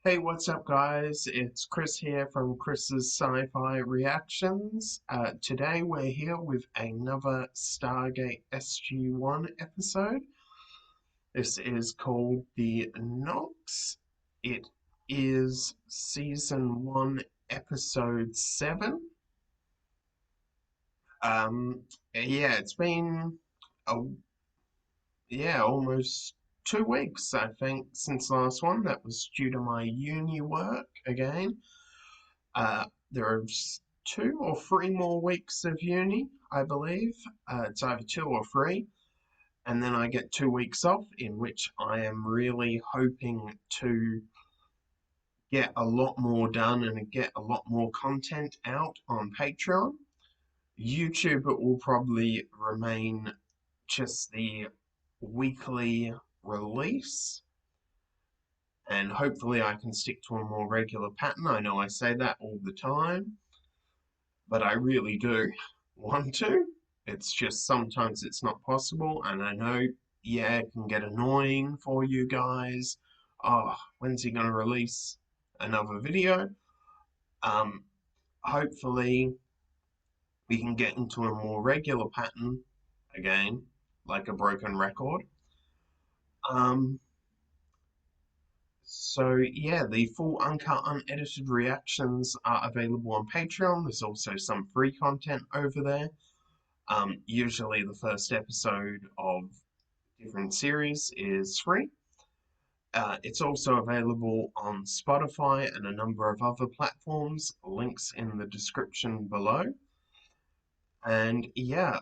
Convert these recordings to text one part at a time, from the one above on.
Hey, what's up, guys? It's Chris here from Chris's Sci-Fi Reactions. Today we're here with another Stargate SG-1 episode. This is called The Nox. It is Season 1, Episode 7. It's been almost 2 weeks, I think, since last one. That was due to my uni work again. There's 2 or 3 more weeks of uni, I believe. It's either 2 or 3. And then I get 2 weeks off, in which I am really hoping to get a lot more done and get a lot more content out on Patreon. YouTube will probably remain just the weekly release, and hopefully I can stick to a more regular pattern. I know I say that all the time, but I really do want to. It's just sometimes it's not possible, and I know, it can get annoying for you guys. Oh, when's he going to release another video? Hopefully we can get into a more regular pattern again, like a broken record. The full uncut, unedited reactions are available on Patreon. There's also some free content over there. Usually the first episode of different series is free. It's also available on Spotify and a number of other platforms. Links in the description below. And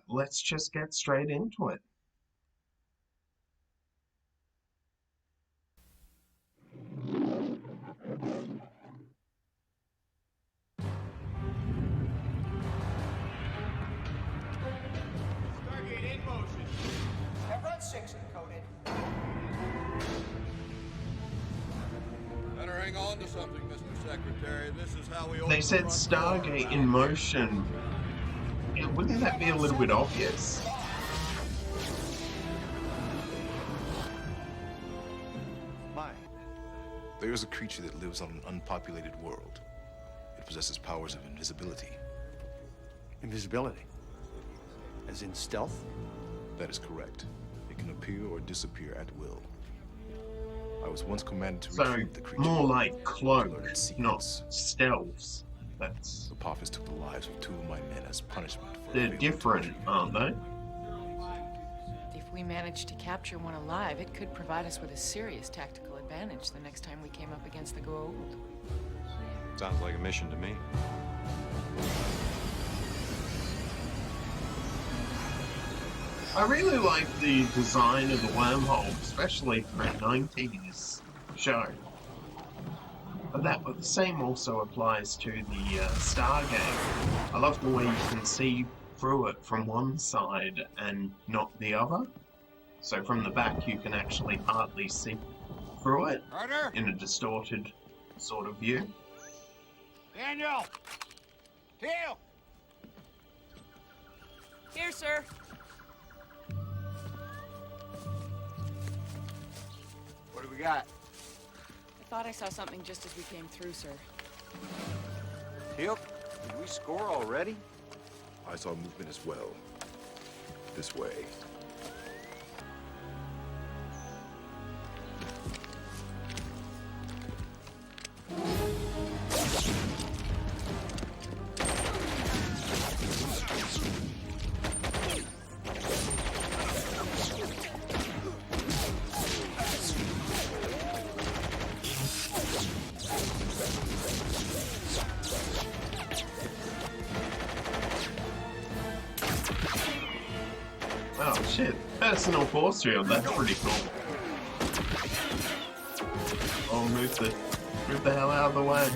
let's just get straight into it. Stargate in motion. Chevron 6 encoded. Better hang on to something, Mr. Secretary. This is how we They said Stargate in motion. Wouldn't that be a little bit obvious? There is a creature that lives on an unpopulated world. It possesses powers of invisibility. Invisibility? As in stealth? That is correct. It can appear or disappear at will. I was once commanded to retrieve the creature. More like cloak, not secrets. stealths. That's... The Apophis took the lives of 2 of my men as punishment for They're failing different, to retrieve aren't they? If we managed to capture one alive, it could provide us with a serious tactical advantage the next time we came up against the Goa'uld. Sounds like a mission to me. I really like the design of the wormhole, especially for a 90s show. But the same also applies to the Stargate. I love the way you can see through it from one side and not the other. So from the back you can actually hardly see through it in a distorted sort of view. Daniel! Teal! Here, sir. What do we got? I thought I saw something just as we came through, sir. Teal, did we score already? I saw movement as well. This way. Oh shit, personal force field, that's pretty cool. Oh, move the hell out of the way.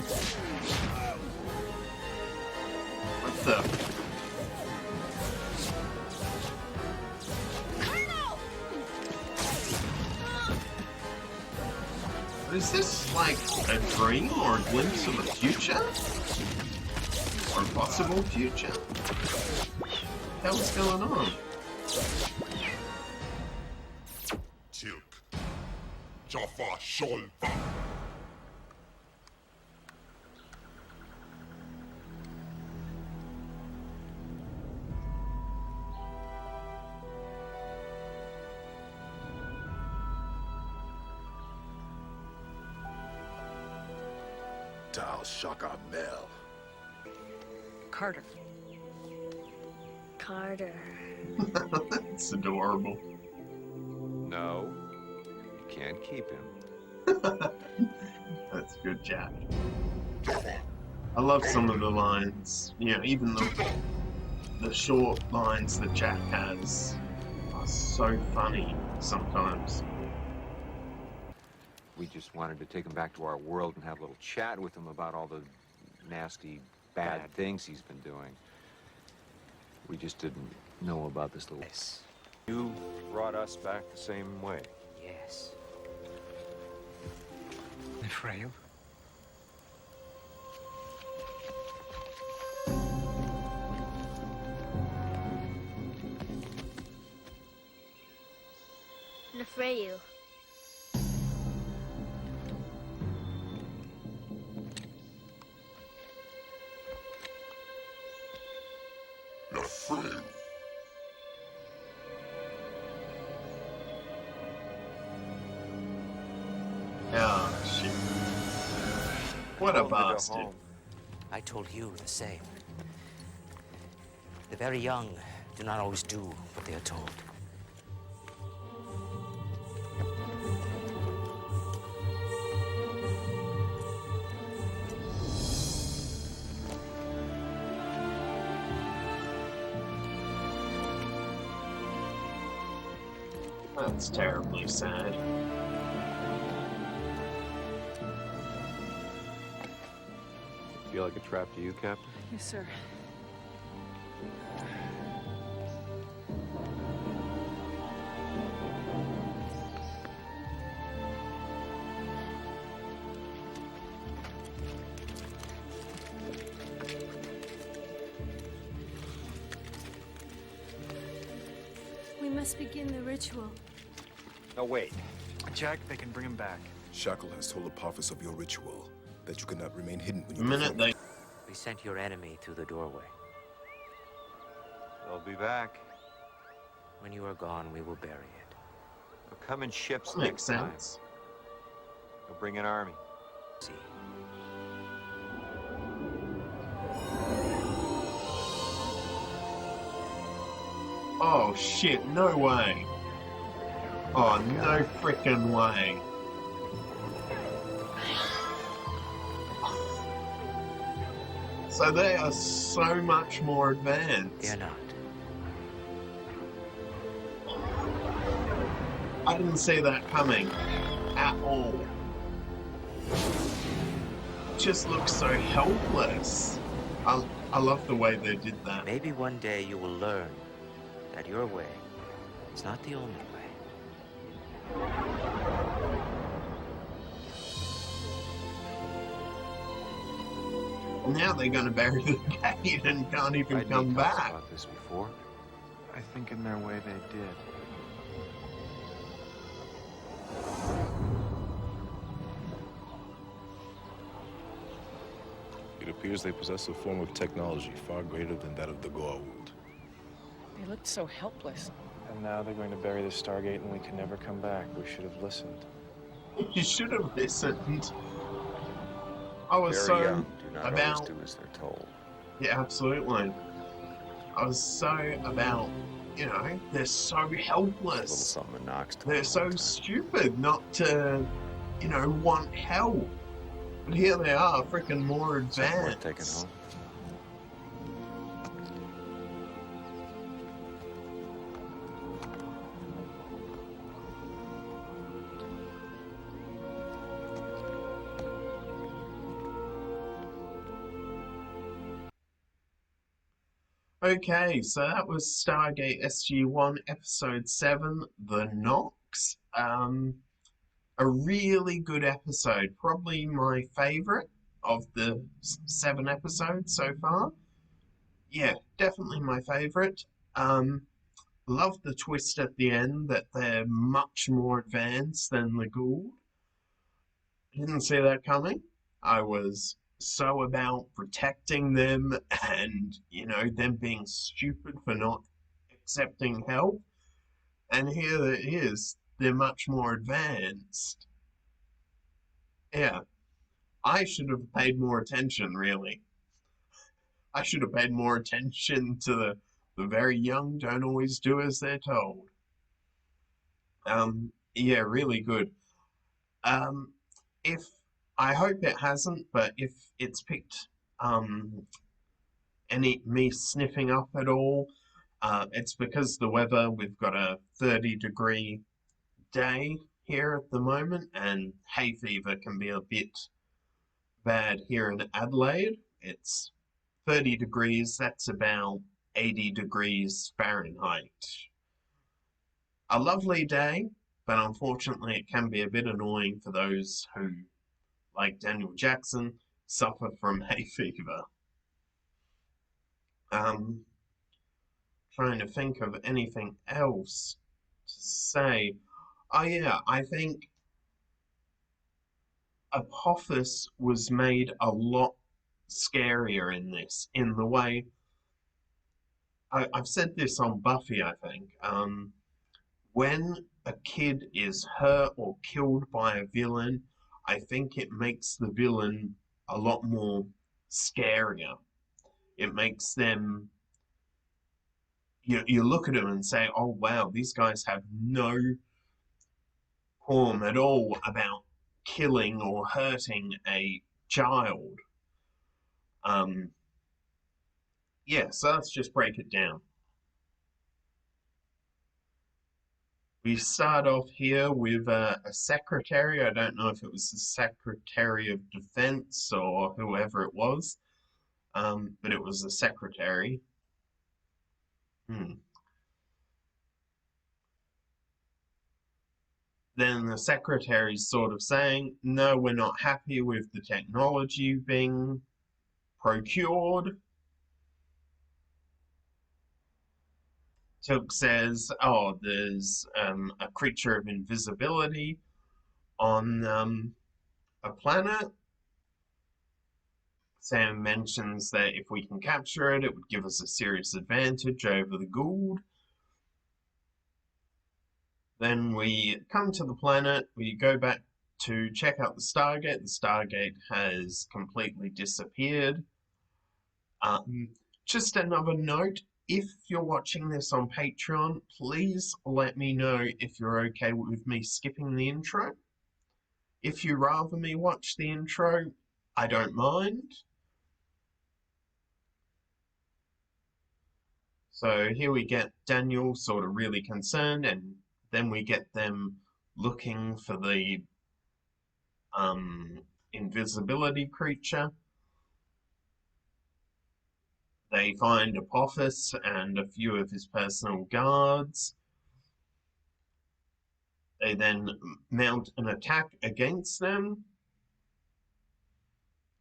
What the? Is this like a dream or a glimpse of the future? Or a possible future? What the hell's going on? Tilk. Jaffa Sholva. reptile Shaka-Mel. Carter. Carter. It's adorable. No, you can't keep him. That's good, Jack. I love some of the lines. You know, even the short lines that Jack has are so funny sometimes. We just wanted to take him back to our world and have a little chat with him about all the nasty, bad things he's been doing. We just didn't know about this little... Yes. You brought us back the same way. Yes. Frail? Nefrayu. Nefrayu. Oh, shit. What a Told him to go bastard. home. I told you the same. The very young do not always do what they are told. That's terribly sad. Feel like a trap to you, Captain? Yes, sir. We must begin the ritual. No, wait. Jack, they can bring him back. Shackle has told Apophis of your ritual, that you cannot remain hidden when The you minute perform they... it. We sent your enemy through the doorway. They'll be back. When you are gone, we will bury it. They'll come in ships Makes next time. sense. They'll bring an army. See. Oh shit, no way. Oh, no frickin' way. So they are so much more advanced. Fear not. I didn't see that coming at all. Just looks so helpless. I love the way they did that. Maybe one day you will learn that your way is not the only way. Now they're gonna bury the gate and can't even I'd come need talks back. about this before. I think in their way they did. It appears they possess a form of technology far greater than that of the Goa'uld. They looked so helpless. And now they're going to bury the Stargate and we can never come back. We should have listened. You should have listened. I was Very so young do not always about... do as they're told. Yeah, absolutely. I was so about, you know, they're so A little helpless. something that knocks to They're them so all the time. stupid not to, you know, want help. But here they are, freaking more Something worth taking advanced. home. Okay, so that was Stargate SG-1 Episode 7, The Nox. A really good episode, probably my favorite of the 7 episodes so far. Yeah, definitely my favorite. Love the twist at the end that they're much more advanced than the Goa'uld. Didn't see that coming. I was so about protecting them and, you know, them being stupid for not accepting help. And here it is, they're much more advanced. Yeah. I should have paid more attention, really. I should have paid more attention to the very young don't always do as they're told. Yeah, really good. Um, if I hope it hasn't, but if it's picked any me sniffing up at all, it's because the weather. We've got a 30-degree day here at the moment, and hay fever can be a bit bad here in Adelaide. It's 30 degrees, that's about 80 degrees Fahrenheit. A lovely day, but unfortunately, it can be a bit annoying for those who, like Daniel Jackson, suffer from hay fever. Um, Trying to think of anything else to say. Oh, yeah, I think Apophis was made a lot scarier in this, in the way I've said this on Buffy, I think. When a kid is hurt or killed by a villain, I think it makes the villain a lot more scarier. It makes them, you look at them and say, oh wow, these guys have no qualm at all about killing or hurting a child. Um, yeah, so let's just break it down. We start off here with a secretary. I don't know if it was the Secretary of Defense or whoever it was, but it was the secretary. Hmm. Then the secretary's sort of saying, no, we're not happy with the technology being procured. Tilk says, oh, there's a creature of invisibility on a planet. Sam mentions that if we can capture it, it would give us a serious advantage over the Gould. Then we come to the planet, we go back to check out the Stargate. The Stargate has completely disappeared. Just another note, if you're watching this on Patreon, please let me know if you're okay with me skipping the intro. If you rather me watch the intro, I don't mind. So here we get Daniel sort of really concerned, and then we get them looking for the invisibility creature. They find Apophis and a few of his personal guards. They then mount an attack against them.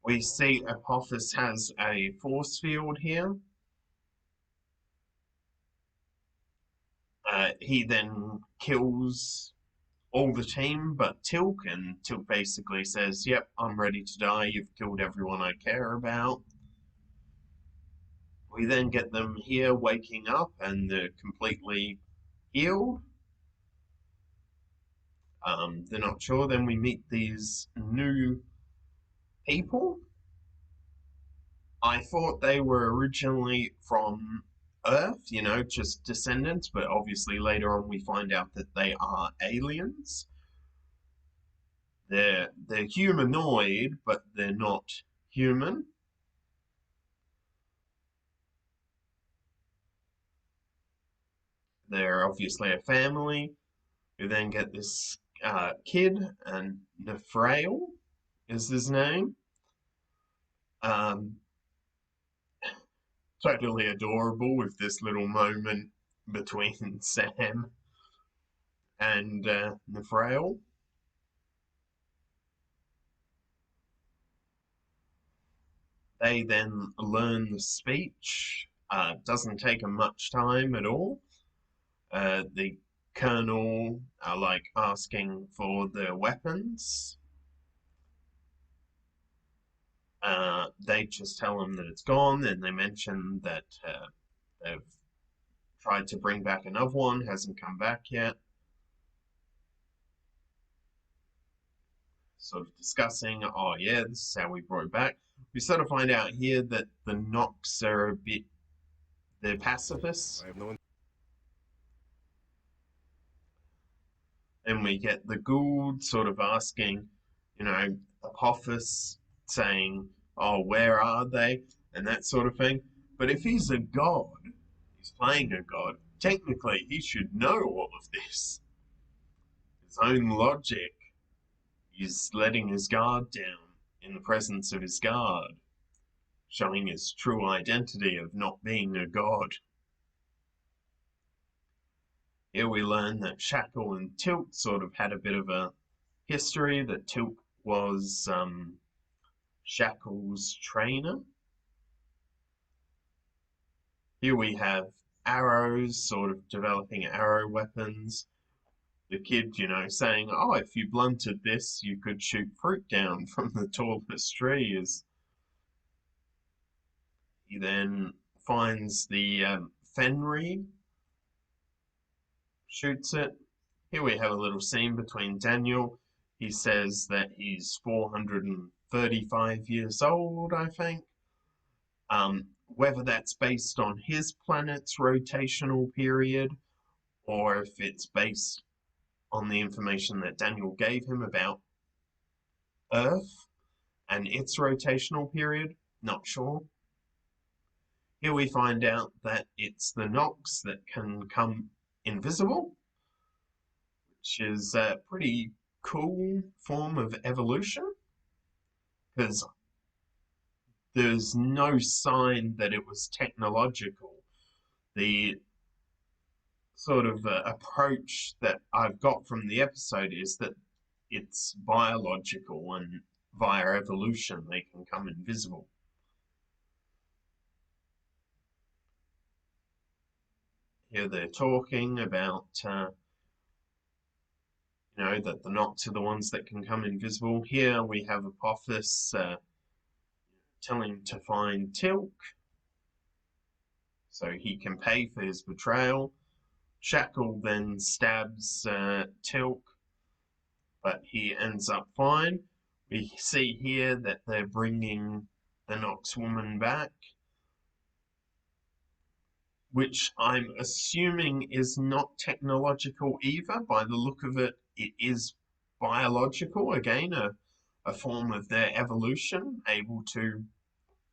We see Apophis has a force field here. He then kills all the team but Tilk, and Tilk basically says, yep, I'm ready to die. You've killed everyone I care about. We then get them here waking up and they're completely healed. They're not sure. Then we meet these new people. I thought they were originally from Earth, just descendants, but obviously later on we find out that they are aliens. They're humanoid, but they're not human. They're obviously a family. We then get this kid, and Nefrail is his name. Um, totally adorable with this little moment between Sam and Nefrail. They then learn the speech. Doesn't take them much time at all. The colonel are like asking for their weapons. They just tell them that it's gone, and they mention that they've tried to bring back another one, hasn't come back yet. sort of discussing, oh yeah, this is how we brought back. We sort of find out here that the Nox are a bit, they're pacifists. I have no. And we get the Gould sort of asking, Apophis saying, oh, where are they? And that sort of thing. But if he's a god, he's playing a god, technically he should know all of this. His own logic is letting his guard down in the presence of his guard, showing his true identity of not being a god. Here we learn that Shackle and Tilk sort of had a bit of a history, that Tilk was Shackle's trainer. Here we have arrows, sort of developing arrow weapons. The kid, saying, oh, if you blunted this, you could shoot fruit down from the tallest trees. He then finds the Fenrir, shoots it. Here we have a little scene between Daniel. He says that he's 435 years old, I think. Whether that's based on his planet's rotational period or if it's based on the information that Daniel gave him about Earth and its rotational period, not sure. Here we find out that it's the Nox that can come invisible, which is a pretty cool form of evolution, because there's no sign that it was technological. The sort of approach that I've got from the episode is that it's biological, and via evolution they can come invisible. Here they're talking about that the Nox are the ones that can come invisible. Here we have Apophis telling him to find Tilk so he can pay for his betrayal. Shackle then stabs Tilk, but he ends up fine. We see here that they're bringing the Nox woman back, which I'm assuming is not technological either. By the look of it, it is biological. Again, a form of their evolution, able to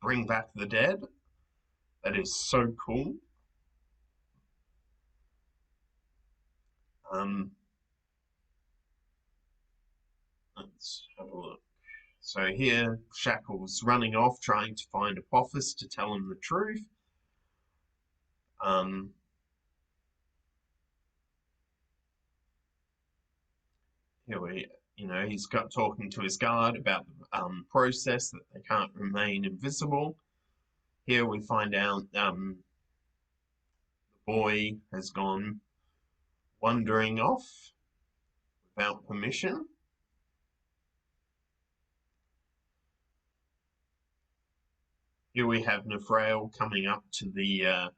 bring back the dead. That is so cool. Let's have a look. So here, Shackle's running off, trying to find Apophis to tell him the truth. Here he's got talking to his guard about the process that they can't remain invisible. Here we find out the boy has gone wandering off without permission. Here we have Nefrail coming up to the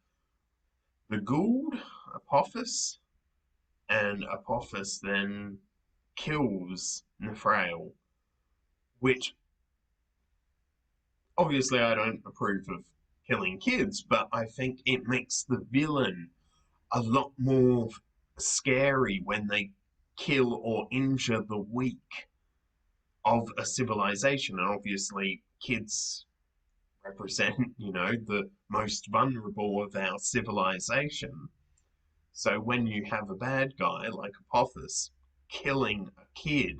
Gould, Apophis, and Apophis then kills Nefrail, which obviously I don't approve of killing kids, but I think it makes the villain a lot more scary when they kill or injure the weak of a civilization. And obviously kids represent, the most vulnerable of our civilization. So when you have a bad guy like Apophis killing a kid,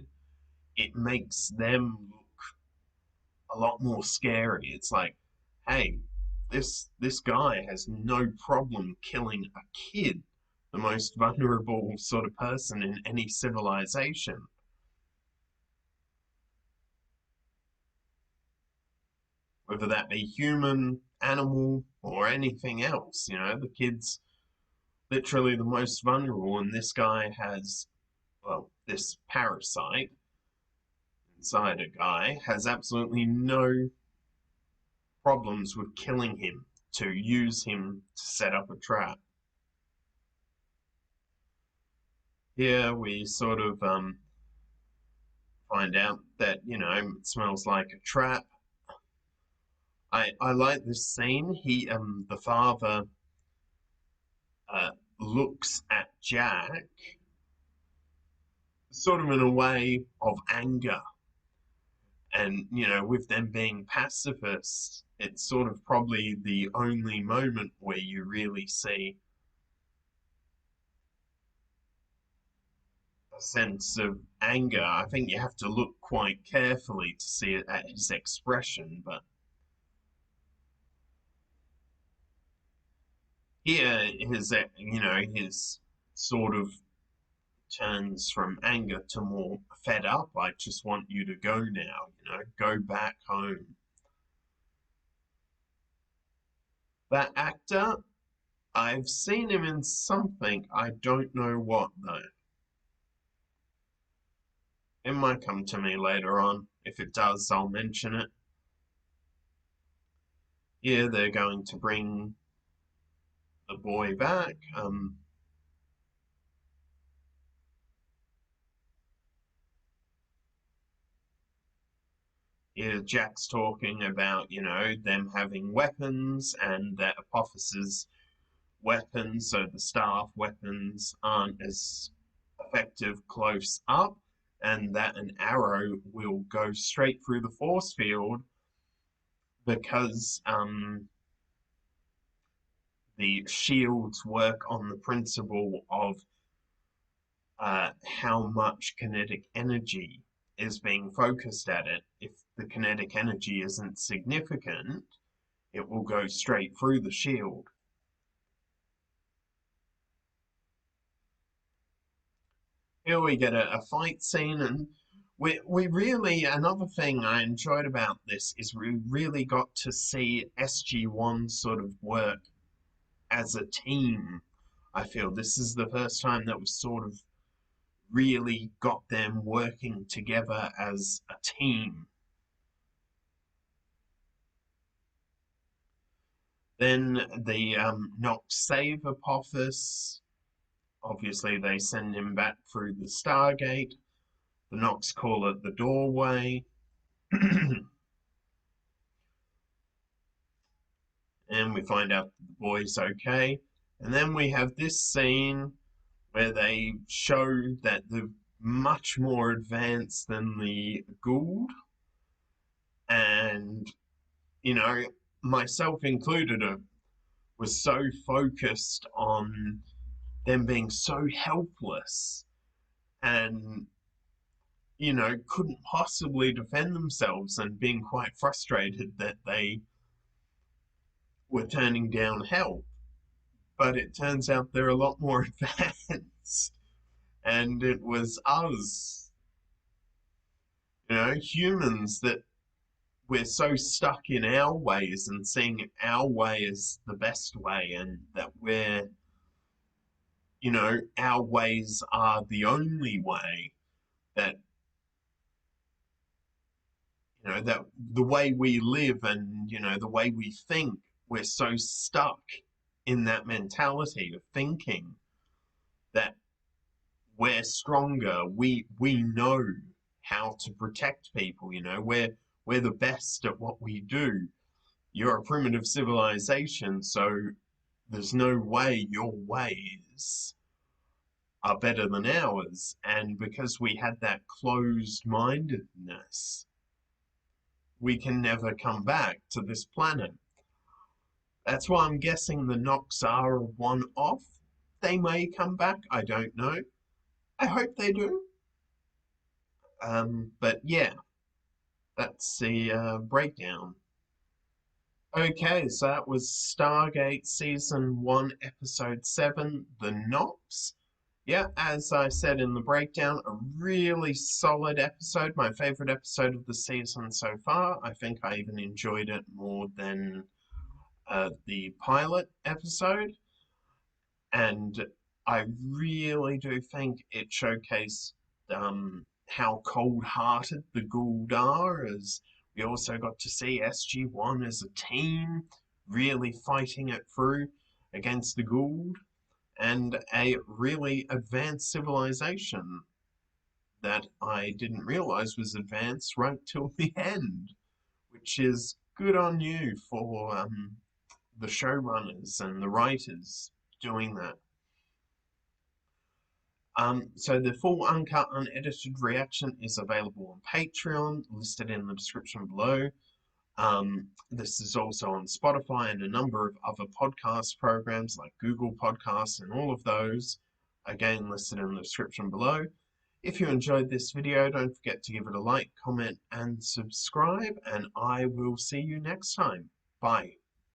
it makes them look a lot more scary. It's like, hey, this guy has no problem killing a kid, the most vulnerable sort of person in any civilization. Whether that be human, animal, or anything else, the kid's literally the most vulnerable, and this guy has, well, this parasite inside a guy has absolutely no problems with killing him to use him to set up a trap. Here we sort of find find out that, you know, it smells like a trap. I like this scene. The father uh, looks at Jack sort of in a way of anger. And, you know, with them being pacifists, it's sort of probably the only moment where you really see a sense of anger. I think you have to look quite carefully to see it at his expression, but here his sort of turns from anger to more fed up. I just want you to go now, you know, go back home. That actor, I've seen him in something, I don't know what though. It might come to me later on. If it does, I'll mention it. Yeah, they're going to bring the boy back. Yeah, Jack's talking about, you know, them having weapons and that Apophyse's weapons, so the staff weapons, aren't as effective close up, and that an arrow will go straight through the force field because the shields work on the principle of how much kinetic energy is being focused at it. If the kinetic energy isn't significant, it will go straight through the shield. Here we get a fight scene, and we really, another thing I enjoyed about this is we really got to see SG-1 sort of work as a team. I feel this is the first time that we sort of really got them working together as a team. Then the Nox save Apophis. Obviously, they send him back through the Stargate. The Nox call it the doorway. And we find out the boy's okay. And then we have this scene where they show that they're much more advanced than the Gould. And, you know, myself included, was so focused on them being so helpless and, you know, couldn't possibly defend themselves and being quite frustrated that they were turning down help. But it turns out they're a lot more advanced. And it was us, you know, humans, that we're so stuck in our ways and seeing our way as the best way, and that we're, you know, our ways are the only way, that, you know, that the way we live and, you know, the way we think, we're so stuck in that mentality of thinking that we're stronger, we know how to protect people, you know, we're the best at what we do. You're a primitive civilization, so there's no way your ways are better than ours. And because we had that closed mindedness, we can never come back to this planet. That's why I'm guessing the Nox are a one off. They may come back, I don't know. I hope they do. But yeah, that's the breakdown. Okay, so that was Stargate Season 1, Episode 7, The Nox. Yeah, as I said in the breakdown, a really solid episode, my favorite episode of the season so far. I think I even enjoyed it more than the pilot episode. And I really do think it showcased how cold-hearted the Gould are, as we also got to see SG-1 as a team really fighting it through against the Gould and a really advanced civilization. that I didn't realize was advanced right till the end, which is good on you for the showrunners and the writers doing that. So the full uncut, unedited reaction is available on Patreon, listed in the description below. This is also on Spotify and a number of other podcast programs like Google Podcasts and all of those, again listed in the description below. If you enjoyed this video, don't forget to give it a like, comment, and subscribe, and I will see you next time. Bye.